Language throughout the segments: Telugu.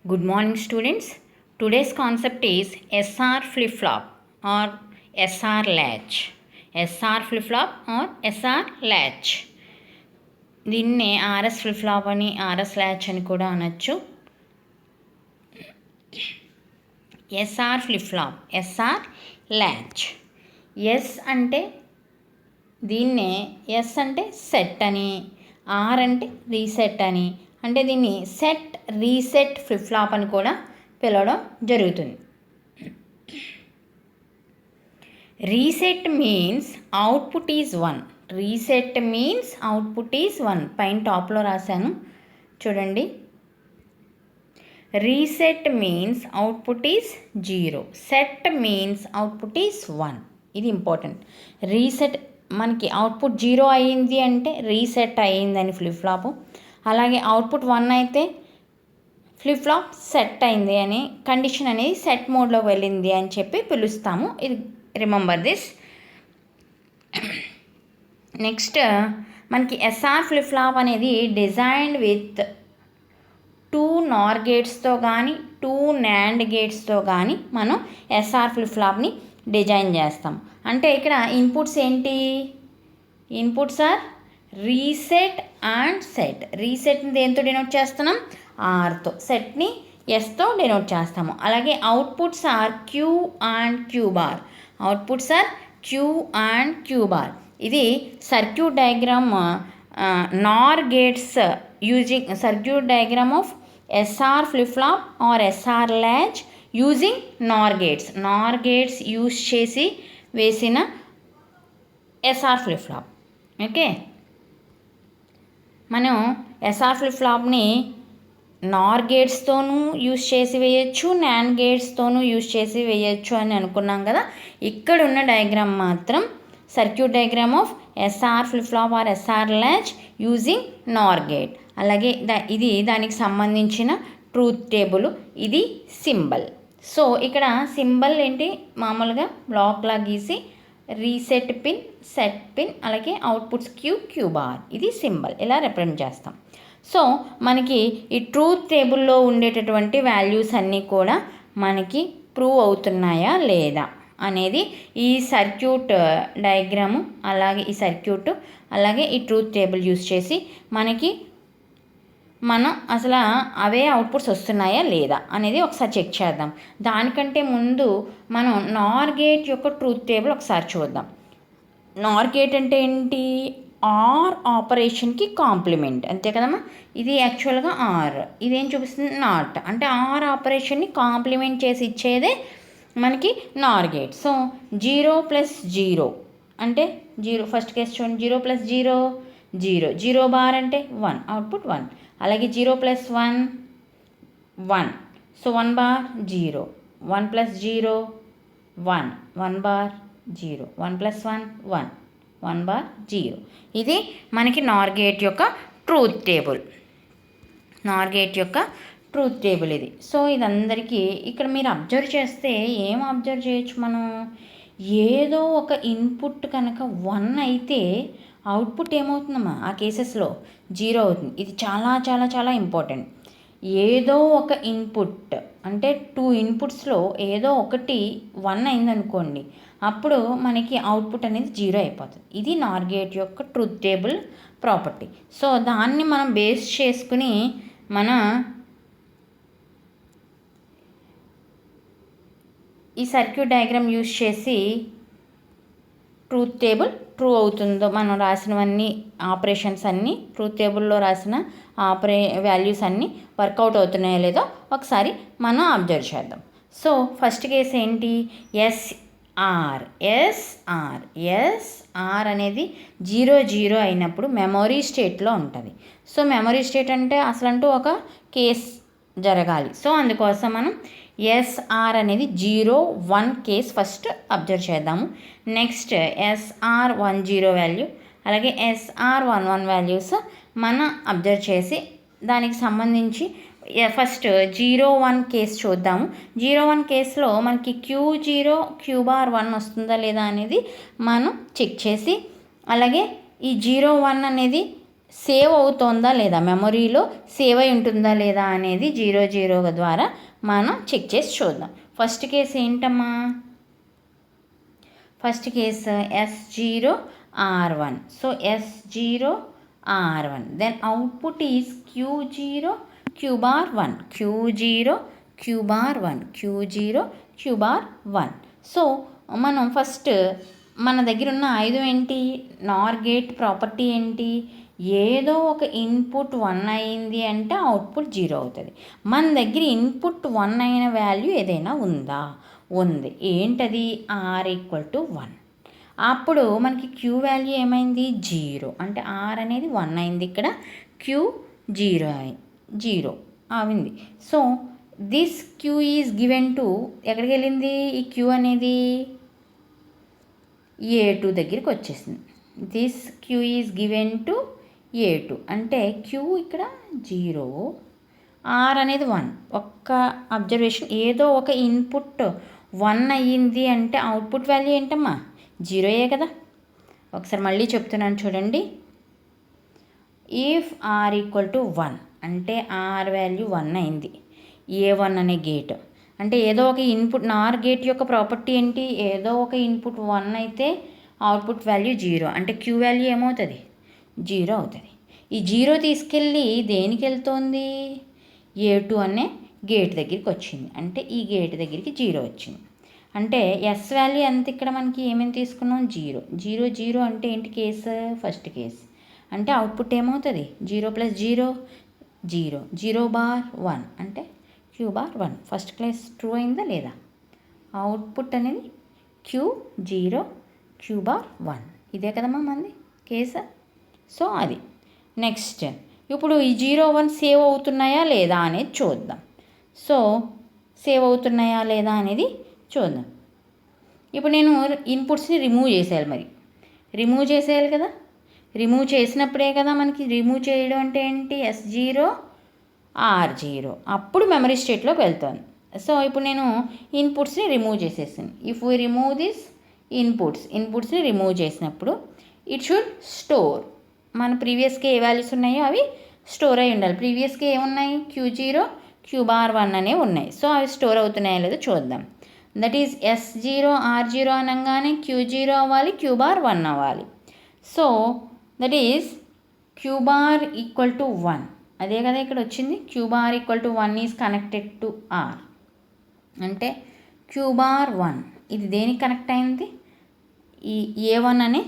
Good morning, students. Today's concept is SR flip-flop or SR latch. SR flip-flop or SR latch. దీన్నే ఆర్ఎస్ ఫ్లిప్ ఫ్లాప్ అని ఆర్ఎస్ ల్యాచ్ అని కూడా అనొచ్చు. SR flip flop, SR latch. S అంటే దీన్నే ఎస్ అంటే సెట్ అని, ఆర్ అంటే రీసెట్ అని, అంటే దీన్ని సెట్ రీసెట్ ఫ్లిప్ ఫ్లాప్ అని కూడా పిలవడం జరుగుతుంది. Reset means output is 1. Reset means output is 1. పైన టాప్లో రాశాను చూడండి. Reset means output is 0. Set means output is 1. ఇది ఇంపార్టెంట్. రీసెట్ మనకి అవుట్పుట్ 0 అయ్యింది అంటే రీసెట్ అయ్యిందని ఫ్లిప్ ఫ్లాప్. అలాగే అవుట్పుట్ 1 అయితే ఫ్లిప్ ఫ్లాప్ సెట్ అయింది అని, కండిషన్ అనేది సెట్ మోడ్లోకి వెళ్ళింది అని చెప్పి పిలుస్తాము. ఇది రిమెంబర్ దిస్. నెక్స్ట్ మనకి ఎస్ఆర్ ఫ్లిప్ ఫ్లాప్ అనేది డిజైన్డ్ విత్ 2 నార్ గేట్స్తో కానీ 2 NAND గేట్స్తో కానీ మనం ఎస్ఆర్ ఫ్లిప్ ఫ్లాప్ని డిజైన్ చేస్తాం. అంటే ఇక్కడ ఇన్పుట్స్ ఏంటి? Inputs are reset and set. రీసెట్ని దేంతో డినోట్ చేస్తున్నాం? ఆర్తో. సెట్ని ఎస్తో డినోట్ చేస్తాము. అలాగే outputs are Q and Q bar. Outputs are Q and Q bar. ఇది circuit diagram NOR gates using circuit diagram of SR flip flop or SR latch using NOR gates. NOR gates use చేసి వేసిన ఎస్ఆర్ ఫ్లిప్ ఫ్లాప్. ఓకే, మనం ఎస్ఆర్ ఫ్లిప్ ఫ్లాప్ని నార్ గేట్స్తోనూ యూజ్ చేసి వేయచ్చు, NAND గేట్స్తోనూ యూజ్ చేసి వేయచ్చు అని అనుకున్నాం కదా. ఇక్కడ ఉన్న డయాగ్రామ్ మాత్రం circuit diagram of SR flip flop or SR latch using NOR gate. అలాగే ఇది దానికి సంబంధించిన ట్రూత్ టేబుల్, ఇది సింబల్. సో ఇక్కడ సింబల్ ఏంటి? మామూలుగా బ్లాక్లా గీసి రీసెట్ పిన్, సెట్ పిన్, అలాగే అవుట్పుట్స్ క్యూ బార్, ఇది సింబల్. ఇలా రిప్రజెంట్ చేస్తాం. సో మనకి ఈ ట్రూత్ టేబుల్లో ఉండేటటువంటి వాల్యూస్ అన్నీ కూడా మనకి ప్రూవ్ అవుతున్నాయా లేదా అనేది ఈ సర్క్యూట్ డయాగ్రాము, అలాగే ఈ సర్క్యూట్, అలాగే ఈ ట్రూత్ టేబుల్ యూస్ చేసి మనం అసలు అవే అవుట్పుట్స్ వస్తున్నాయా లేదా అనేది ఒకసారి చెక్ చేద్దాం. దానికంటే ముందు మనం నార్ గేట్ యొక్క ట్రూత్ టేబుల్ ఒకసారి చూద్దాం. నార్ గేట్ అంటే ఏంటి? ఆర్ ఆపరేషన్కి కాంప్లిమెంట్, అంతే కదమ్మా. ఇది యాక్చువల్గా ఆర్, ఇదేం చూపిస్తుంది? నాట్. అంటే ఆర్ ఆపరేషన్ని కాంప్లిమెంట్ చేసి ఇచ్చేదే మనకి నార్ గేట్. సో 0 + 0 అంటే 0. ఫస్ట్ కేసు చూడండి, 0 + 0 0. 0 బార్ అంటే 1, అవుట్పుట్ 1. అలాగే 0 + 1 1. So 1 bar 0. 1 + 0 1. 1 బార్ 0. 1 + 1 1. 1 బార్ 0. ఇది మనకి నార్ గేట్ యొక్క ట్రూత్ టేబుల్. నార్ గేట్ యొక్క ట్రూత్ టేబుల్ ఇది. సో ఇదందరికీ ఇక్కడ మీరు అబ్జర్వ్ చేస్తే ఏం అబ్జర్వ్ చేయొచ్చు మనం? ఏదో ఒక ఇన్పుట్ కనుక 1 అయితే అవుట్పుట్ ఏమవుతుందమ్మా? ఆ కేసెస్లో 0 అవుతుంది. ఇది చాలా చాలా చాలా ఇంపార్టెంట్. ఏదో ఒక ఇన్పుట్ అంటే 2 ఇన్పుట్స్లో ఏదో ఒకటి 1 అయిందనుకోండి, అప్పుడు మనకి అవుట్పుట్ అనేది 0 అయిపోతుంది. ఇది నార్ గేట్ యొక్క ట్రూత్ టేబుల్ ప్రాపర్టీ. సో దాన్ని మనం బేస్ చేసుకుని మన ఈ సర్క్యూట్ డయాగ్రామ్ యూజ్ చేసి ట్రూత్ టేబుల్ ట్రూ అవుతుందో, మనం రాసినవన్నీ ఆపరేషన్స్ అన్నీ ట్రూత్ టేబుల్లో రాసిన వాల్యూస్ అన్నీ వర్కౌట్ అవుతున్నాయో లేదో ఒకసారి మనం అబ్జర్వ్ చేద్దాం. సో ఫస్ట్ కేసు ఏంటి? ఎస్ఆర్. ఎస్ఆర్ అనేది 0 0 అయినప్పుడు మెమొరీ స్టేట్లో ఉంటుంది. సో మెమొరీ స్టేట్ అంటే అసలంటూ ఒక కేస్ జరగాలి. సో అందుకోసం మనం ఎస్ఆర్ అనేది 0 1 కేస్ ఫస్ట్ అబ్జర్వ్ చేద్దాము. నెక్స్ట్ ఎస్ఆర్ 1 0 వాల్యూ, అలాగే ఎస్ఆర్ 1 1 వాల్యూస్ మనం అబ్జర్వ్ చేసి దానికి సంబంధించి ఫస్ట్ 0 1 కేస్ చూద్దాము. 0 1 కేసులో మనకి Q0 Q బార్ 1 వస్తుందా లేదా అనేది మనం చెక్ చేసి, అలాగే ఈ 0 1 అనేది సేవ్ అవుతుందా లేదా, మెమరీలో సేవ్ అయి ఉంటుందా లేదా అనేది 0 ద్వారా మనం చెక్ చేసి చూద్దాం. ఫస్ట్ కేసు ఏంటమ్మా? First case S0R1. So S0R1, then output is Q0 Q bar 1, Q0 Q bar 1, Q0 Q bar 1. So మనం ఫస్ట్ మన దగ్గర ఉన్న ఆయుధం ఏంటి? నార్ గేట్ ప్రాపర్టీ ఏంటి? ఏదో ఒక ఇన్పుట్ 1 అయింది అంటే అవుట్పుట్ 0 అవుతుంది. మన దగ్గర ఇన్పుట్ 1 అయిన వాల్యూ ఏదైనా ఉందా? ఉంది. ఏంటది? R = 1. అప్పుడు మనకి Q వాల్యూ ఏమైంది? 0. అంటే R అనేది 1 అయింది, ఇక్కడ Q 0 అయింది. So this Q is given to, ఎక్కడికి వెళ్ళింది ఈ Q అనేది? A2 దగ్గరికి వచ్చేసింది. This Q is given to A2 అంటే Q ఇక్కడ 0, R అనేది 1. ఒక్క అబ్జర్వేషన్, ఏదో ఒక ఇన్పుట్ 1 అయ్యింది అంటే అవుట్పుట్ వాల్యూ ఏంటమ్మా? 0 కదా. ఒకసారి మళ్ళీ చెప్తున్నాను చూడండి. ఇఫ్ R = 1 అంటే R వాల్యూ 1 అయింది, A1 అనే గేట్. అంటే ఏదో ఒక ఇన్పుట్, నార్ గేట్ యొక్క ప్రాపర్టీ ఏంటి? ఏదో ఒక ఇన్పుట్ 1 అయితే అవుట్పుట్ వాల్యూ 0, అంటే Q వాల్యూ ఏమవుతుంది? 0 అవుతుంది. ఈ 0 తీసుకెళ్ళి దేనికి వెళ్తుంది? A2 అనే గేట్ దగ్గరికి వచ్చింది. అంటే ఈ గేట్ దగ్గరికి 0 వచ్చింది. అంటే ఎస్ వాల్యూ ఎంత? ఇక్కడ మనకి ఏమేమి తీసుకున్నాం? 0 అంటే ఏంటి కేసు? First case. అంటే అవుట్పుట్ ఏమవుతుంది? 0 + 0 0, 0 బార్ 1 అంటే Q bar 1. First case true అయిందా లేదా? అవుట్పుట్ అనేది Q0 Q bar 1. ఇదే కదమ్మా మంది కేసు. సో అది నెక్స్ట్. ఇప్పుడు ఈ 0, 1 సేవ్ అవుతున్నాయా లేదా అనేది చూద్దాం. సో సేవ్ అవుతున్నాయా లేదా అనేది చూద్దాం. ఇప్పుడు నేను ఇన్పుట్స్ని రిమూవ్ చేసేయాలి. మరి రిమూవ్ చేసేయాలి కదా. రిమూవ్ చేసినప్పుడే కదా మనకి, రిమూవ్ చేయడం అంటే ఏంటి? S0R0, అప్పుడు మెమరీ స్టేట్లోకి వెళ్తాను. సో ఇప్పుడు నేను ఇన్పుట్స్ని రిమూవ్ చేసేసాను. ఇఫ్ వీ రిమూవ్ దిస్ ఇన్పుట్స్ని రిమూవ్ చేసినప్పుడు ఇట్ షుడ్ స్టోర్. మన ప్రీవియస్గా ఏ వాల్యూస్ ఉన్నాయో అవి స్టోర్ అయి ఉండాలి. ప్రీవియస్గా ఏమున్నాయి? Q0 Q bar 1 అనేవి ఉన్నాయి. సో అవి స్టోర్ అవుతున్నాయో లేదో చూద్దాం. దట్ ఈజ్ S0R0 అనగానే Q0 అవ్వాలి, Q bar 1 అవ్వాలి. So that is Q bar = 1. అదే కదా ఇక్కడ వచ్చింది. Q bar = 1 is connected to R. అంటే Q bar 1 ఇది దేనికి కనెక్ట్ అయింది? ఈ A1 అనే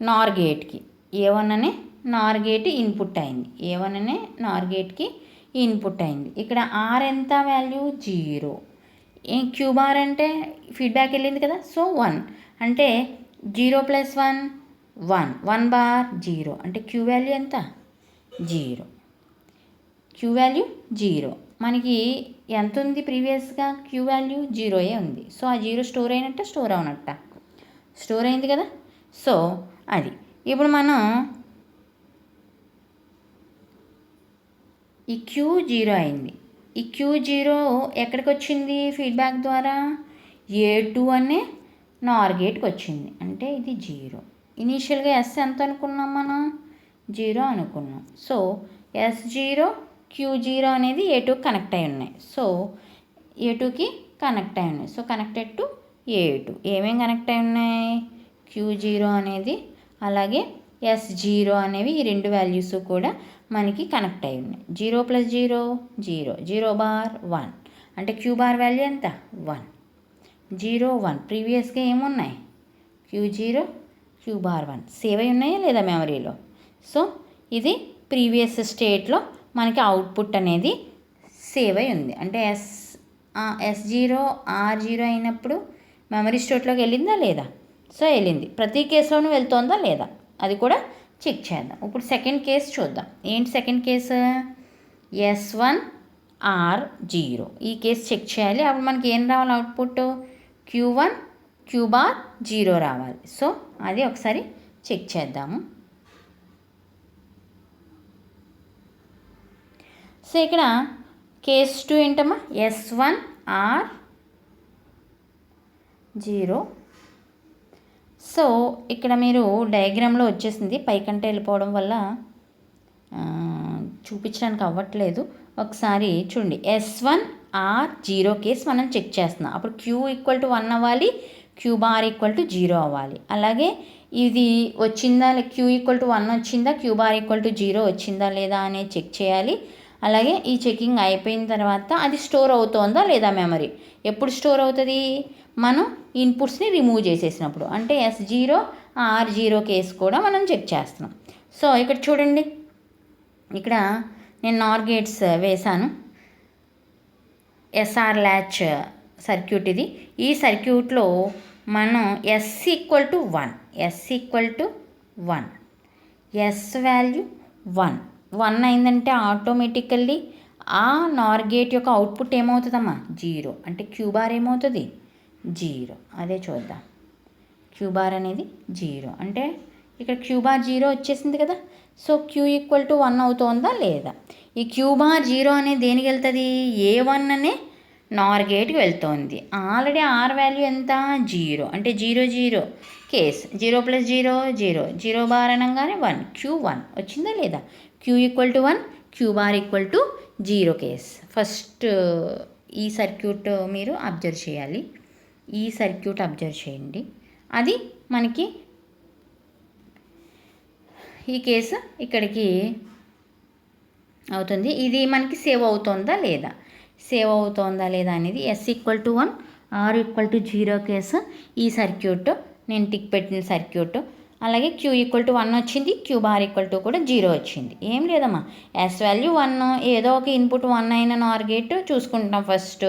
నార్ గేట్కి. A1 అనే నార్ గేట్ ఇన్పుట్ అయింది. A1 అనే నార్ గేట్కి ఇన్పుట్ అయింది. ఇక్కడ R ఎంత వాల్యూ? 0. Q bar అంటే ఫీడ్బ్యాక్ వెళ్ళింది కదా. సో 1 అంటే 0 + 1 1, 1 bar 0 అంటే Q వాల్యూ ఎంత? 0. Q value 0. మనకి ఎంత ఉంది ప్రీవియస్గా? Q వాల్యూ 0 ఉంది. సో ఆ 0 స్టోర్ అయినట్ట, స్టోర్ అవునట్ట? స్టోర్ అయింది కదా. సో అది. ఇప్పుడు మనం ఈ Q0 అయింది. ఈ Q0 ఎక్కడికి వచ్చింది ఫీడ్బ్యాక్ ద్వారా? A2 అనే నార్ గేట్కి వచ్చింది. అంటే ఇది 0. ఇనీషియల్గా S ఎంత అనుకున్నాం మనం? 0 అనుకున్నాం. సో S0 Q0 అనేది A2కి కనెక్ట్ అయి ఉన్నాయి. సో A2కి కనెక్ట్ అయి ఉన్నాయి. So connected to A2. ఏమేమి కనెక్ట్ అయి ఉన్నాయి? Q0 అనేది అలాగే S0 అనేవి, ఈ రెండు వాల్యూస్ కూడా మనకి కనెక్ట్ అయి ఉన్నాయి. 0 + 0 0, 0 bar 1 అంటే Q bar వాల్యూ ఎంత? 1. 0 1 ప్రీవియస్గా ఏమున్నాయి? Q0 Q bar 1 సేవ్ అయి ఉన్నాయా లేదా మెమరీలో? సో ఇది ప్రీవియస్ స్టేట్లో మనకి అవుట్పుట్ అనేది సేవ్ అయి ఉంది. అంటే S0R0 అయినప్పుడు మెమరీ స్టేట్లోకి వెళ్ళిందా లేదా? సో వెళ్ళింది. ప్రతి కేసులోనూ వెళ్తుందా లేదా అది కూడా చెక్ చేద్దాం. ఇప్పుడు సెకండ్ కేసు చూద్దాం. ఏంటి సెకండ్ కేసు? S1R0. ఈ కేసు చెక్ చేయాలి. అప్పుడు మనకి ఏం రావాలి? అవుట్పుట్ Q1 Q bar 0 రావాలి. సో అది ఒకసారి చెక్ చేద్దాము. సో ఇక్కడ కేస్ 2 ఏంటమ్మా? S1R0. సో ఇక్కడ మీరు డయాగ్రామ్లో వచ్చేసింది, పైకంటే వెళ్ళిపోవడం వల్ల చూపించడానికి అవ్వట్లేదు. ఒకసారి చూడండి, S1 R 0 కేస్ మనం చెక్ చేస్తున్నాం. అప్పుడు Q=1 అవ్వాలి, Q⁻=0 అవ్వాలి. అలాగే ఇది వచ్చిందా, Q=1 వచ్చిందా, Q⁻=0 వచ్చిందా లేదా అనేది చెక్ చేయాలి. అలాగే ఈ చెకింగ్ అయిపోయిన తర్వాత అది స్టోర్ అవుతోందా లేదా మెమరీ. ఎప్పుడు స్టోర్ అవుతుంది, మనం ఇన్పుట్స్ని రిమూవ్ చేసేసినప్పుడు. అంటే S0 R0 కేసు కూడా మనం చెక్ చేస్తున్నాం. సో ఇక్కడ చూడండి, ఇక్కడ నేను నార్ గేట్స్ వేశాను. ఎస్ఆర్ ల్యాచ్ సర్క్యూట్ ఇది. ఈ సర్క్యూట్లో మనం S=1, S=1, ఎస్ వాల్యూ 1 అయిందంటే ఆటోమేటికల్లీ ఆ నార్ గేట్ యొక్క అవుట్పుట్ ఏమవుతుందమ్మా, 0. అంటే Q⁻ ఏమవుతుంది, 0. అదే చూద్దాం, Q⁻ అనేది 0. అంటే ఇక్కడ Q⁻ 0 వచ్చేసింది కదా. సో Q=1 అవుతుందా లేదా. ఈ Q⁻ 0 అనేది దేనికి వెళ్తుంది, A1 అనే నార్ గేట్కి వెళ్తుంది. ఆల్రెడీ ఆర్ వాల్యూ ఎంత, 0. అంటే 0 0 కేస్, 0 + 0 0, 0 అనగానే 1, Q1 వచ్చిందా లేదా. Q=1, Q⁻=0 case. ఫస్ట్ ఈ సర్క్యూట్ మీరు అబ్జర్వ్ చేయాలి. ఈ సర్క్యూట్ అబ్జర్వ్ చేయండి. అది మనకి ఈ కేసు ఇక్కడికి అవుతుంది. ఇది మనకి సేవ్ అవుతుందా లేదా, సేవ్ అవుతుందా లేదా అనేది S=1 R=0 కేసు. ఈ సర్క్యూట్ నేను టిక్ పెట్టిన సర్క్యూట్. అలాగే Q=1 వచ్చింది, Q⁻= కూడా 0 వచ్చింది. ఏం లేదమ్మా, S వాల్యూ 1, ఏదో ఒక ఇన్పుట్ 1 అయిన నార్ గేట్ చూసుకుంటాం ఫస్ట్.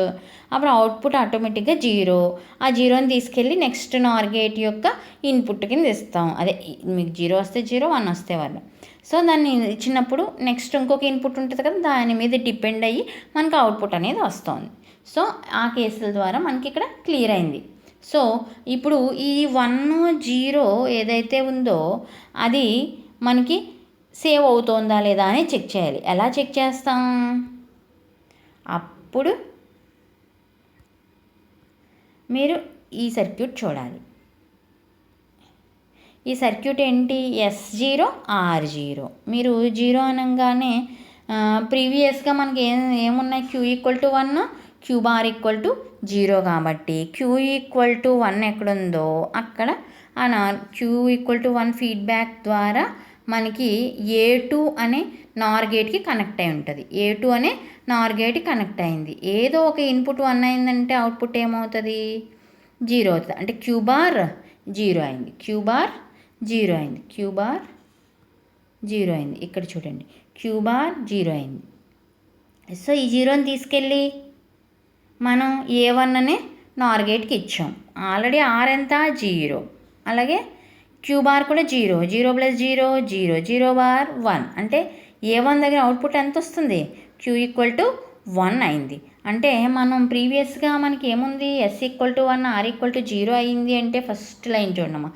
అప్పుడు అవుట్పుట్ ఆటోమేటిక్గా 0. ఆ 0ని తీసుకెళ్ళి నెక్స్ట్ నార్ గేట్ యొక్క ఇన్పుట్ కింద ఇస్తాం. అదే మీకు 0 వస్తే 0, 1 వస్తే 1. సో దాన్ని ఇచ్చినప్పుడు నెక్స్ట్ ఇంకొక ఇన్పుట్ ఉంటుంది కదా, దాని మీద డిపెండ్ అయ్యి మనకు అవుట్పుట్ అనేది వస్తుంది. సో ఆ కేసుల ద్వారా మనకి ఇక్కడ క్లియర్ అయింది. సో ఇప్పుడు ఈ 1 0 ఏదైతే ఉందో అది మనకి సేవ్ అవుతుందా లేదా అని చెక్ చేయాలి. ఎలా చెక్ చేస్తాం, అప్పుడు మీరు ఈ సర్క్యూట్ చూడాలి. ఈ సర్క్యూట్ ఏంటి, S0 R0. మీరు 0 అనగానే ప్రీవియస్గా మనకి ఏమున్నాయి, Q=1, Q⁻=0 కాబట్టి Q=1 ఎక్కడుందో అక్కడ Q=1 ఫీడ్బ్యాక్ ద్వారా మనకి A2 అనే నార్ గేట్కి కనెక్ట్ అయి ఉంటుంది. A2 అనే నార్ గేట్ కనెక్ట్ అయింది. ఏదో ఒక ఇన్పుట్ 1 అయిందంటే అవుట్పుట్ ఏమవుతుంది, 0 అవుతుంది. అంటే Q⁻ 0 అయింది, Q⁻ 0 అయింది, Q⁻ 0 అయింది. ఇక్కడ చూడండి, Q⁻ 0 అయింది. సో ఈ 0ని తీసుకెళ్ళి మనం A1 అనే నార్ గేట్కి ఇచ్చాం. ఆల్రెడీ R ఎంత, 0. అలాగే Q⁻ కూడా 0, 0 + 0 0, 0 అంటే A1 దగ్గర అవుట్పుట్ ఎంత వస్తుంది, Q=1 అయింది. అంటే మనం ప్రీవియస్గా మనకి ఏముంది, S=1 R=0 అయింది అంటే ఫస్ట్ లైన్ చూడమ్మా,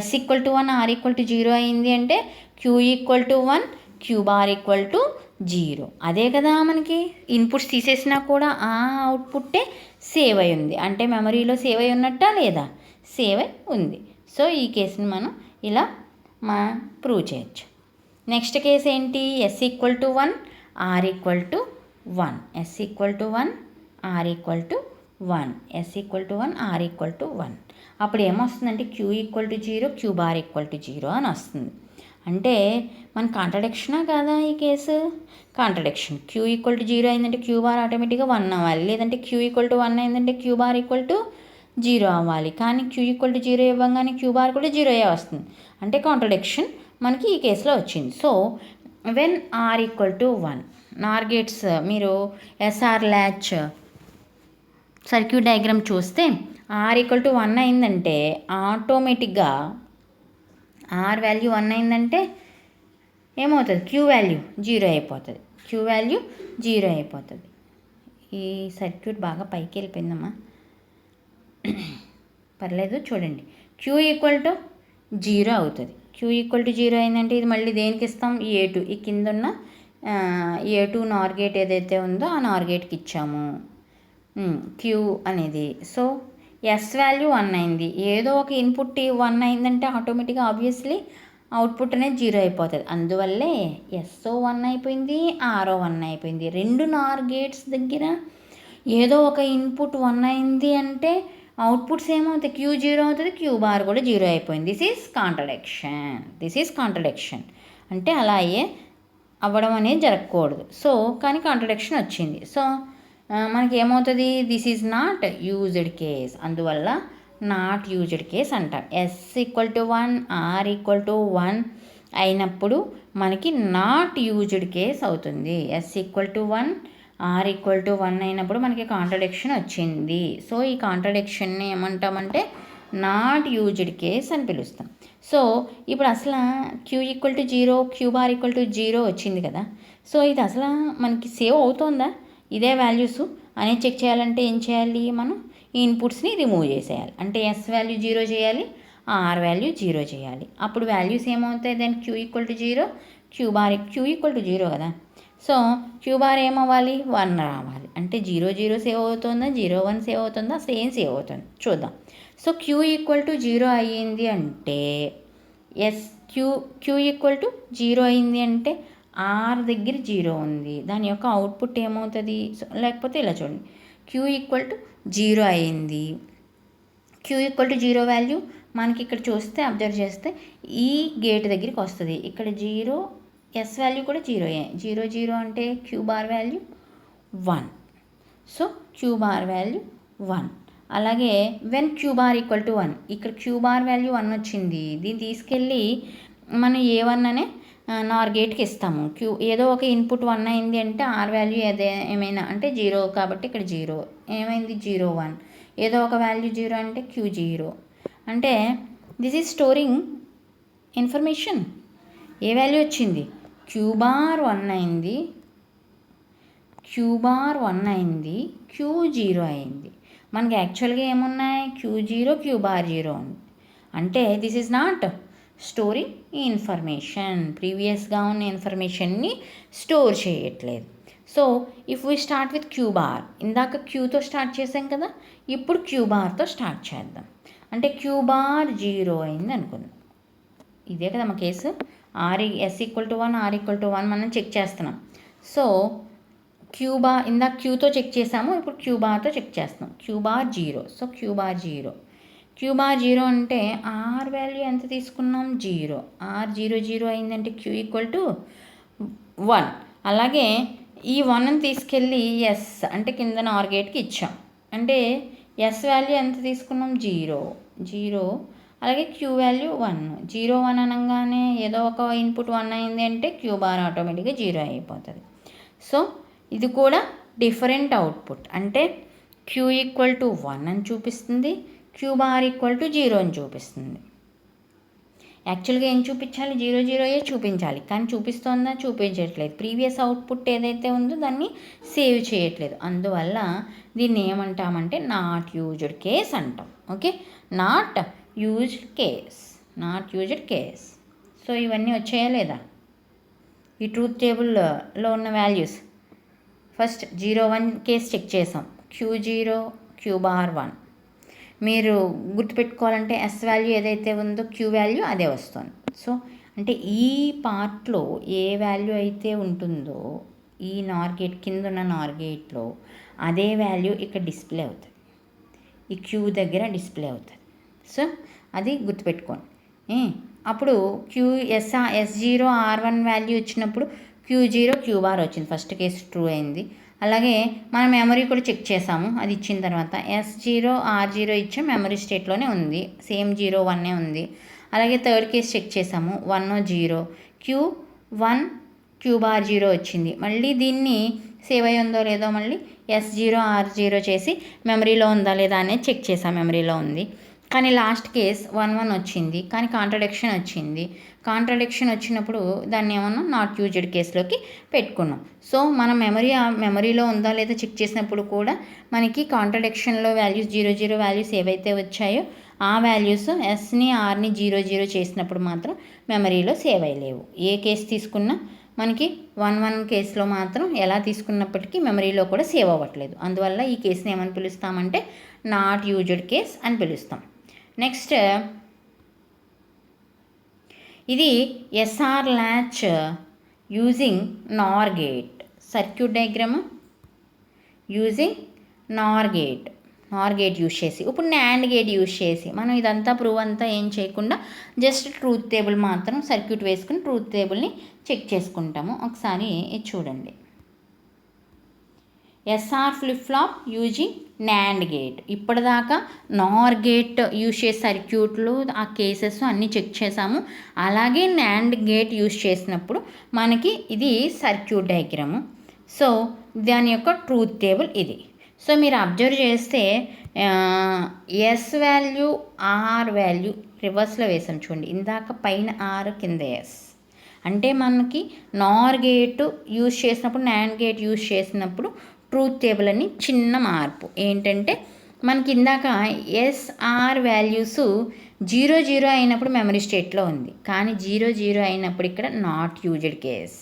S=1 R=0 అయింది అంటే Q=1 Q⁻=0. అదే కదా మనకి ఇన్పుట్స్ తీసేసినా కూడా ఆ అవుట్పుట్టే సేవ్ అయి ఉంది. అంటే మెమరీలో సేవ్ అయి ఉన్నట్టా లేదా, సేవ్ అయి ఉంది. సో ఈ కేసుని మనం ఇలా ప్రూవ్ చేయొచ్చు. నెక్స్ట్ కేసు ఏంటి, S=1 R=1, S=1 R=1, S=1 R=1. అప్పుడు ఏమొస్తుందంటే Q=0 Q⁻=0 అని వస్తుంది. అంటే మన కాంట్రడిక్షనా కాదా ఈ కేసు, కాంట్రడిక్షన్. Q=0 అయిందంటే Q⁻ ఆటోమేటిక్గా 1 అవ్వాలి, లేదంటే Q=1 అయిందంటే Q⁻=0 అవ్వాలి. కానీ Q=0 ఇవ్వగానే Q⁻ కూడా 0 వస్తుంది. అంటే కాంట్రడిక్షన్ మనకి ఈ కేసులో వచ్చింది. So when R=1 Nar gates, మీరు ఎస్ఆర్ ల్యాచ్ సర్క్యూట్ డయాగ్రామ్ చూస్తే R=1 అయిందంటే ఆటోమేటిక్గా ఆర్ వాల్యూ 1 అయిందంటే ఏమవుతుంది, Q వాల్యూ 0 అయిపోతుంది, Q వాల్యూ 0 అయిపోతుంది. ఈ సర్క్యూట్ బాగా పైకి వెళ్ళిపోయిందమ్మా, పర్లేదు చూడండి. Q=0 అవుతుంది. Q=0 అయిందంటే ఇది మళ్ళీ దేనికి ఇస్తాం, A2, ఈ కింద ఉన్న A2 నార్ గేట్ ఏదైతే ఉందో ఆ నార్ గేట్కి ఇచ్చాము Q అనేది. సో ఎస్ వాల్యూ 1 అయింది. ఏదో ఒక ఇన్పుట్ 1 అయిందంటే ఆటోమేటిక్గా ఆబ్వియస్లీ అవుట్పుట్ అనేది 0 అయిపోతుంది. అందువల్లే ఎస్ఓ 1 అయిపోయింది, ఆర్ఓ 1 అయిపోయింది. రెండు నార్ గేట్స్ దగ్గర ఏదో ఒక ఇన్పుట్ 1 అయింది అంటే అవుట్పుట్స్ ఏమవుతాయి? క్యూ 0 అవుతుంది, క్యూ బార్ కూడా 0 అయిపోయింది. This is contradiction. అంటే అలా అవ్వడం అనేది జరగకూడదు. సో కానీ కాంట్రడిక్షన్ వచ్చింది. సో మనకి ఏమవుతుంది? This is not used case. అందువల్ల నాట్ యూజ్డ్ కేస్ అంటాం. S equal to 1, R equal to 1 అయినప్పుడు మనకి నాట్ యూజ్డ్ కేస్ అవుతుంది. S equal to 1, R equal to 1 అయినప్పుడు మనకి కాంట్రడిక్షన్ వచ్చింది. సో ఈ కాంట్రడిక్షన్ని ఏమంటామంటే నాట్ యూజ్డ్ కేస్ అని పిలుస్తాం. సో ఇప్పుడు అసలు Q equal to 0, Q bar equal to 0 వచ్చింది కదా. సో ఇది అసలు మనకి సేవ్ అవుతుందా ఇదే వాల్యూస్ అనేది చెక్ చేయాలంటే ఏం చేయాలి? మనం ఈ ఇన్పుట్స్ని రిమూవ్ చేసేయాలి. అంటే ఎస్ వాల్యూ 0 చేయాలి, ఆర్ వాల్యూ 0 చేయాలి. అప్పుడు వాల్యూస్ ఏమవుతాయి? Then Q equal to 0, Q equal to 0 కదా. సో క్యూ బార్ ఏమవ్వాలి? 1 రావాలి. అంటే 0 0 సేవ్ అవుతుందా, 0 1 సేవ్ అవుతుందా, సేమ్ సేవ్ అవుతుంది. చూద్దాం. సో క్యూ ఈక్వల్ టు 0 అయ్యింది అంటే క్యూ ఈక్వల్ టు 0 అయింది అంటే ఆర్ దగ్గర 0 ఉంది. దాని యొక్క అవుట్పుట్ ఏమవుతుంది? లేకపోతే ఇలా చూడండి, క్యూ ఈక్వల్ టు 0 అయింది. క్యూ ఈక్వల్ టు 0 వాల్యూ మనకి ఇక్కడ చూస్తే అబ్జర్వ్ చేస్తే ఈ గేట్ దగ్గరికి వస్తుంది. ఇక్కడ 0, ఎస్ వాల్యూ కూడా 0 0 అంటే queue bar value 1. So Q bar value 1. అలాగే when queue bar equal to 1, ఇక్కడ క్యూ బార్ వాల్యూ 1 వచ్చింది. దీన్ని తీసుకెళ్ళి మనం A1 అనే నార్ గేట్కి ఇస్తాము. ఏదో ఒక ఇన్పుట్ 1 అయింది అంటే ఆర్ వాల్యూ ఏమైనా అంటే 0 కాబట్టి ఇక్కడ 0 ఏమైంది? 0 1. ఏదో ఒక వాల్యూ 0 అంటే క్యూ 0. అంటే this is storing information. A value వచ్చింది? క్యూ బార్ 1 అయింది, క్యూ బార్ 1 అయింది, క్యూ 0 అయింది. మనకి యాక్చువల్గా ఏమున్నాయి? క్యూ 0, క్యూ బార్ 0 ఉంది. అంటే this is not storing information. ప్రీవియస్గా ఉన్న ఇన్ఫర్మేషన్ని స్టోర్ చేయట్లేదు. So if we start with you bar, ఇందాక క్యూతో స్టార్ట్ చేసాం కదా, ఇప్పుడు క్యూ బార్తో స్టార్ట్ చేద్దాం. అంటే క్యూ బార్ 0 అయింది అనుకుందాం. ఇదే కదా మా case. S equal to 1, R equal to 1 మనం చెక్ చేస్తున్నాం. సో క్యూ బార్ ఇందాక క్యూతో చెక్ చేసాము, ఇప్పుడు క్యూ బార్తో చెక్ చేస్తున్నాం. Queue bar 0. So Q bar 0. Q bar 0 అంటే ఆర్ వాల్యూ ఎంత తీసుకున్నాం? 0. ఆర్ 0 0 అయిందంటే క్యూ ఈక్వల్ టు 1. అలాగే ఈ 1ని తీసుకెళ్ళి ఎస్ అంటే కింద నార్ గేట్కి ఇచ్చాం. అంటే ఎస్ వాల్యూ ఎంత తీసుకున్నాం? 0. అలాగే క్యూ వాల్యూ 1. 0 1 అనగానే ఏదో ఒక ఇన్పుట్ 1 అయింది అంటే క్యూ బార్ ఆటోమేటిక్గా 0 అయిపోతుంది. సో ఇది కూడా డిఫరెంట్ అవుట్పుట్. అంటే క్యూ ఈక్వల్ టు 1 అని చూపిస్తుంది, క్యూ బార్ ఈక్వల్ టు 0 అని చూపిస్తుంది. యాక్చువల్గా ఏం చూపించాలి? 0 0 చూపించాలి. కానీ చూపిస్తోందా? చూపించట్లేదు. ప్రీవియస్ అవుట్పుట్ ఏదైతే ఉందో దాన్ని సేవ్ చేయట్లేదు. అందువల్ల దీన్ని ఏమంటామంటే నాట్ యూజ్డ్ కేస్ అంటాం. Okay, not used case. So ఇవన్నీ వచ్చాయా లేదా? ఈ ట్రూత్ టేబుల్లో ఉన్న వాల్యూస్ ఫస్ట్ 0 1 కేస్ చెక్ చేసాం. Q 0, Q bar 1. మీరు గుర్తుపెట్టుకోవాలంటే ఎస్ వాల్యూ ఏదైతే ఉందో క్యూ వాల్యూ అదే వస్తుంది. సో అంటే ఈ పార్ట్లో ఏ వాల్యూ అయితే ఉంటుందో ఈ నార్ గేట్ కింద ఉన్న నార్ గేట్లో అదే వాల్యూ ఇక్కడ డిస్ప్లే అవుతుంది, ఈ క్యూ దగ్గర డిస్ప్లే అవుతుంది. సో అది గుర్తుపెట్టుకోండి. అప్పుడు S0 R1 వాల్యూ ఇచ్చినప్పుడు Q0 క్యూ బార్ వచ్చింది. ఫస్ట్ కేసు ట్రూ అయింది. అలాగే మనం మెమరీ కూడా చెక్ చేసాము. అది ఇచ్చిన తర్వాత S0 R0 ఇచ్చే మెమరీ స్టేట్లోనే ఉంది, సేమ్ 0 1 ఉంది. అలాగే థర్డ్ కేసు చెక్ చేసాము, 1 0 Q1 క్యూ బార్ 0 వచ్చింది. మళ్ళీ దీన్ని సేవ్ అయ్యి ఉందో లేదో మళ్ళీ S0 R0 చేసి మెమరీలో ఉందా లేదా అనేది చెక్ చేసాం, మెమరీలో ఉంది. కానీ లాస్ట్ కేస్ 1 1 వచ్చింది, కానీ కాంట్రడిక్షన్ వచ్చింది. కాంట్రడిక్షన్ వచ్చినప్పుడు దాన్ని ఏమన్నా నాట్ యూజ్డ్ కేసులోకి పెట్టుకున్నాం. సో మనం మెమరీలో ఉందా లేదా చెక్ చేసినప్పుడు కూడా మనకి కాంట్రడిక్షన్లో వాల్యూస్ 0 0 వాల్యూస్ ఏవైతే వచ్చాయో ఆ వాల్యూస్ ఎస్ని ఆర్ని 0 0 చేసినప్పుడు మాత్రం మెమరీలో సేవ్ అయ్యలేవు. ఏ కేసు తీసుకున్నా మనకి 1 కేసులో మాత్రం ఎలా తీసుకున్నప్పటికీ మెమరీలో కూడా సేవ్ అవ్వట్లేదు. అందువల్ల ఈ కేసుని ఏమని పిలుస్తామంటే నాట్ యూజ్డ్ కేస్ అని పిలుస్తాం. నెక్స్ట్ ఇది SR latch using NOR gate. Circuit diagram using NOR gate use చేసి, ఇప్పుడు NAND గేట్ యూజ్ చేసి మనం ఇదంతా ప్రూవ్ అంతా ఏం చేయకుండా జస్ట్ ట్రూత్ టేబుల్ మాత్రం సర్క్యూట్ వేసుకుని ట్రూత్ టేబుల్ని చెక్ చేసుకుంటాము. ఒకసారి ఇది చూడండి. SR flip flop using NAND gate. ఇప్పటిదాకా నార్ గేట్ యూజ్ చేసే సర్క్యూట్లు ఆ కేసెస్ అన్నీ చెక్ చేసాము. అలాగే NAND గేట్ యూజ్ చేసినప్పుడు మనకి ఇది సర్క్యూట్ డయాగ్రాము. సో దాని యొక్క ట్రూత్ టేబుల్ ఇది. సో మీరు అబ్జర్వ్ చేస్తే ఎస్ వాల్యూ ఆర్ వాల్యూ రివర్స్లో వేసాం చూడండి. ఇందాక పైన ఆర్ కింద ఎస్ అంటే మనకి నార్ గేట్ యూజ్ చేసినప్పుడు NAND గేట్ యూజ్ చేసినప్పుడు ట్రూత్ టేబుల్ అని చిన్న మార్పు ఏంటంటే మనకి ఇందాక ఎస్ఆర్ వాల్యూస్ 0 అయినప్పుడు మెమరీ స్టేట్లో ఉంది, కానీ 0 అయినప్పుడు ఇక్కడ నాట్ యూజ్డ్ కేస్.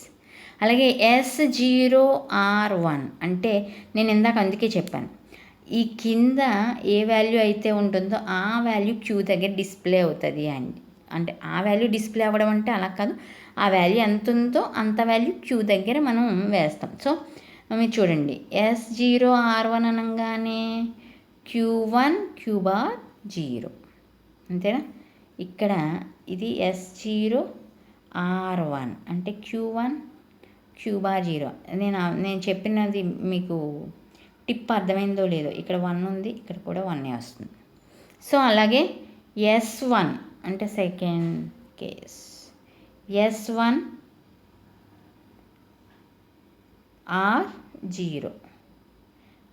అలాగే S0R1 అంటే నేను ఇందాక అందుకే చెప్పాను, ఈ కింద ఏ వాల్యూ అయితే ఉంటుందో ఆ వాల్యూ క్యూ దగ్గర డిస్ప్లే అవుతుంది అండి. అంటే ఆ వాల్యూ డిస్ప్లే అవ్వడం అంటే అలా కాదు, ఆ వాల్యూ ఎంత ఉందో అంత వాల్యూ క్యూ దగ్గర మనం వేస్తాం. సో మీరు చూడండి, S0R1 అనగానే Q1 Q0 అంతేనా. ఇక్కడ ఇది S0R1 అంటే Q1 Q0. నేను చెప్పినది మీకు టిప్ అర్థమైందో లేదో. ఇక్కడ 1 ఉంది, ఇక్కడ కూడా 1 వస్తుంది. సో అలాగే S1 అంటే సెకండ్ కేస్, S1 R0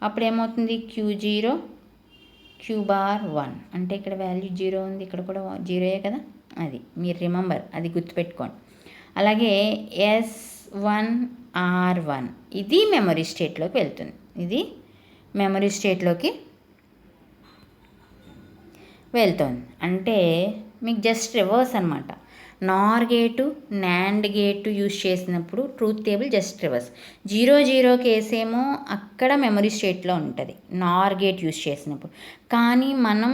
అప్పుడు ఏమవుతుంది Q0 Q1 అంటే ఇక్కడ వాల్యూ 0 ఉంది, ఇక్కడ కూడా 0 కదా. అది మీరు రిమెంబర్, అది గుర్తుపెట్టుకోండి. అలాగే S1R1 ఇది మెమరీ స్టేట్లోకి వెళ్తుంది. ఇది మెమరీ స్టేట్లోకి వెళ్తుంది. అంటే మీకు జస్ట్ రివర్స్ అనమాట. నార్ గేటు NAND గేటు యూజ్ చేసినప్పుడు ట్రూత్ టేబుల్ జస్ట్ రివర్స్. 0 కేసేమో అక్కడ మెమరీ స్టేట్లో ఉంటుంది నార్ గేట్ యూజ్ చేసినప్పుడు. కానీ మనం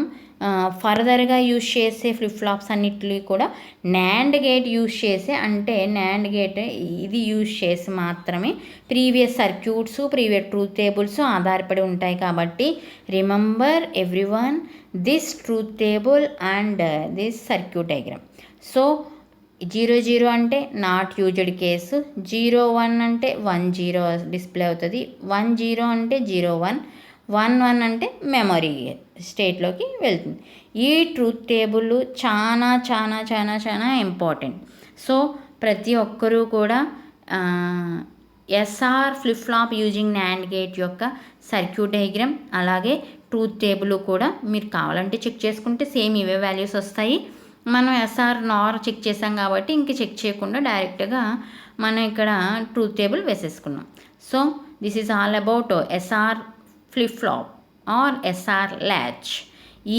ఫర్దర్గా యూజ్ చేసే ఫ్లిప్ ఫ్లాప్స్ అన్నిటిని కూడా NAND గేట్ యూజ్ చేసే, అంటే NAND గేట్ ఇది యూజ్ చేసి మాత్రమే previous circuits previous truth tables ఆధారపడి ఉంటాయి. కాబట్టి remember everyone this truth table and this circuit diagram. So 0 అంటే నాట్ యూజ్డ్ కేసు, 01 అంటే 10 డిస్ప్లే అవుతుంది, 10 అంటే 01, 11 అంటే మెమరీ స్టేట్లోకి వెళ్తుంది. ఈ ట్రూత్ టేబుల్ చాలా చాలా చాలా చాలా ఇంపార్టెంట్. సో ప్రతి ఒక్కరూ కూడా SR flip flop using NAND gate యొక్క సర్క్యూట్ డయాగ్రామ్ అలాగే ట్రూత్ టేబుల్ కూడా మీరు కావాలంటే చెక్ చేసుకుంటే సేమ్ ఇవే వాల్యూస్ వస్తాయి. మనం ఎస్ఆర్ నార్ చెక్ చేసాం కాబట్టి ఇంక చెక్ చేయకుండా డైరెక్ట్గా మనం ఇక్కడ ట్రూత్ టేబుల్ వేసేసుకున్నాం. So this is all about SR flip flop or SR latch.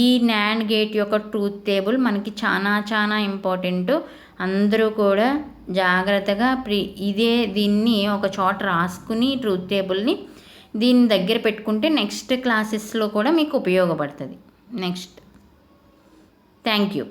ఈ NAND గేట్ యొక్క ట్రూత్ టేబుల్ మనకి చాలా చాలా ఇంపార్టెంట్. అందరూ కూడా జాగ్రత్తగా దీన్ని ఒక చోట రాసుకుని ట్రూత్ టేబుల్ని దీని దగ్గర పెట్టుకుంటే నెక్స్ట్ క్లాసెస్లో కూడా మీకు ఉపయోగపడుతుంది. Next thank you.